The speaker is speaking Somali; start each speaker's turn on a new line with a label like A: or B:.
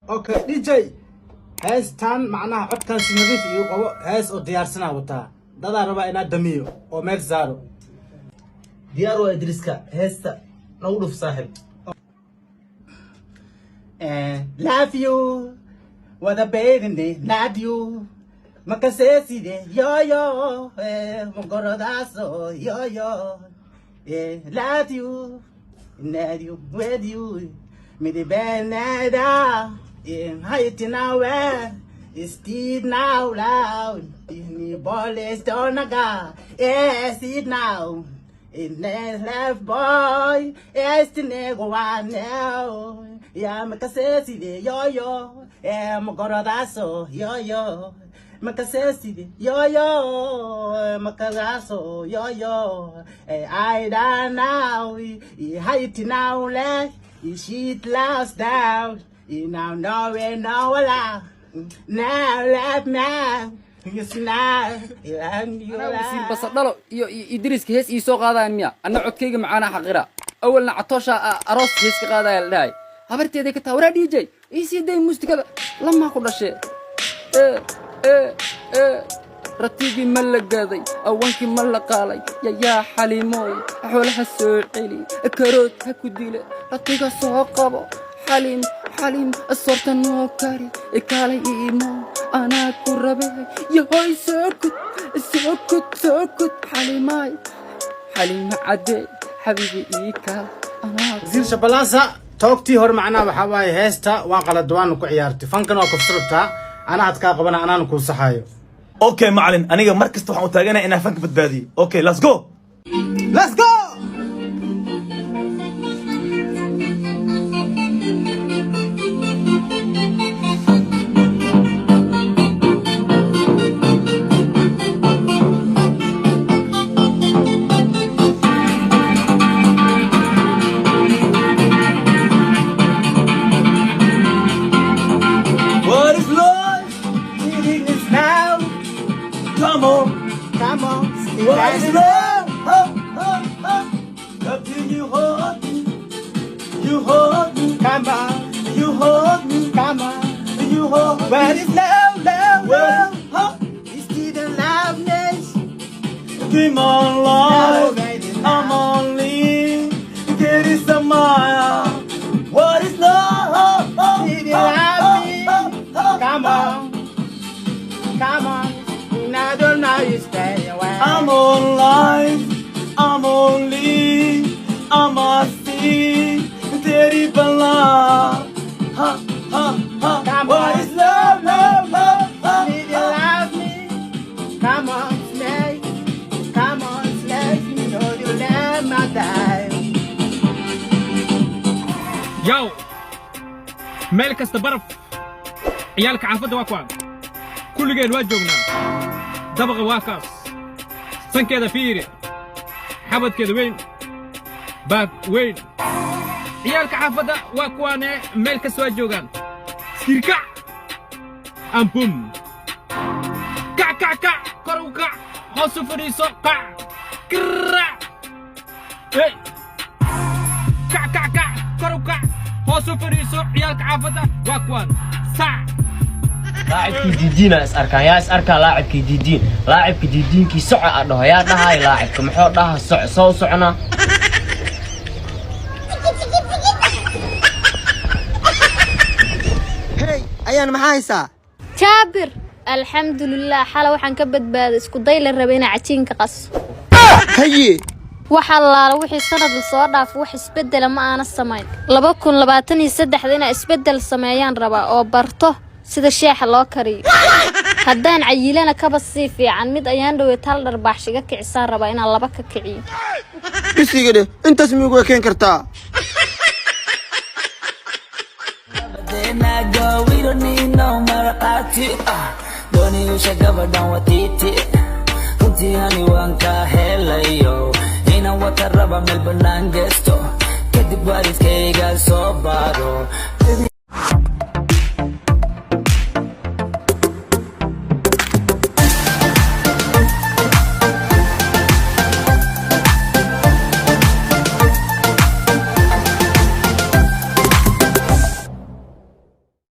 A: اوكي دي جي هاس تان معناها عد كان سنظيف يقوى هاس او ديار سنة وطا دادا ربا انا دميو او ميل زارو
B: ديارو ادريسكا هستا نودف صاحب
A: love you what a baby love you makasesi de yo yo mongorodaso yo yo love you need you with you me the benada height now is still now loud ni boles donaga yes it now in the left boy is the nego one now yeah makasesi de yo yo mongorodaso yo yo makasesi de yo yo makaraso yo yo I don't know height now left shit lost down now nowhere no allow now left now yes now
C: وسيل بصدلو إدريس كهس يسوق هذا المياه أنا عكيج معانا حقيرة أولنا عطوشة أراس كهس كهذا اللاي هبرت يدك تورا دي جي يصير ده مستقبل لما كل شيء رتيبي ملك قاضي أوانك ملك علي يا حليموي حولها السوقيلي كروت هكوديله رتيجا السوقابو حليم الصورة النوكاري إكالي إيمو أنا كربي يهوي سكت حليم عدي حبيبي إيكال أنا
A: زين شبلاسة توقتي هور معنا وحواي هيستا واقل الدوان وكو عيارتي فانكن وكفصرتها أنا هتكا قبنا أنا نكون صحايو
D: اوكي معلن انيga markasta waxaan u taaganahay inaan fanka badbaadiyo okay let's go What is life?
A: It is now
D: Come on.
A: What is love?
D: Until you hold me. You hold me.
A: Come on
D: You hold me.
A: come on
D: You hold me.
A: What is love
D: Well,
A: It's still the loudness
D: Dream on
A: No,
D: life.
A: baby,
D: I'm only getting some smile. What is love?
A: Did you love me? Come on I don't know you stay away
D: I'm on life. I'm only. I'm a see. Terrible love.
A: Come
D: What
A: on.
D: is love?
A: Did you love me? Come on, slave. Come on, slave. You know you let me die.
E: ياو مالك استبرف عيالك عافده واكوان كل جيل واجونا دبغ واكاس سن كذا فيري حبد كذا وين باك وين عيالك عافده واكوان مالك سواجوغان سكيركا امبوم كع كروكا هوسو فريسو كع كرا اي كع كروكا هوسو فريسو عيالك عافده واكوان ساع
F: لاعبكي ديدين اساركا يا اساركا لاعبكي ديدين كي سوع ادهو يا دهاي لاعبك محو دها سوع سوعنا
B: هي ayaan maxaa haysaa
G: جابر الحمد لله حلا waxaan ka badbaaday isku day la rabay inaan cajiinka qas
B: haye
G: waxa la wixii sanad la soo dhaaf wax isbedel ma aana sameyn 2023 ina isbedel sameeyaan raba oo barto sida sheexa loo kariyo haddaan cayilana ka basii fiican mid ayaan dhawey tal dharbaaxshiga kicsan raba inaan laba ka kiciyo
B: bisigade intaas miyuu keen kartaa
H: We don't need no marakati Don't you shake up down with it Kunti hani wanka helayo Ina wata raba melbourne gesto Kedi baris keiga so baro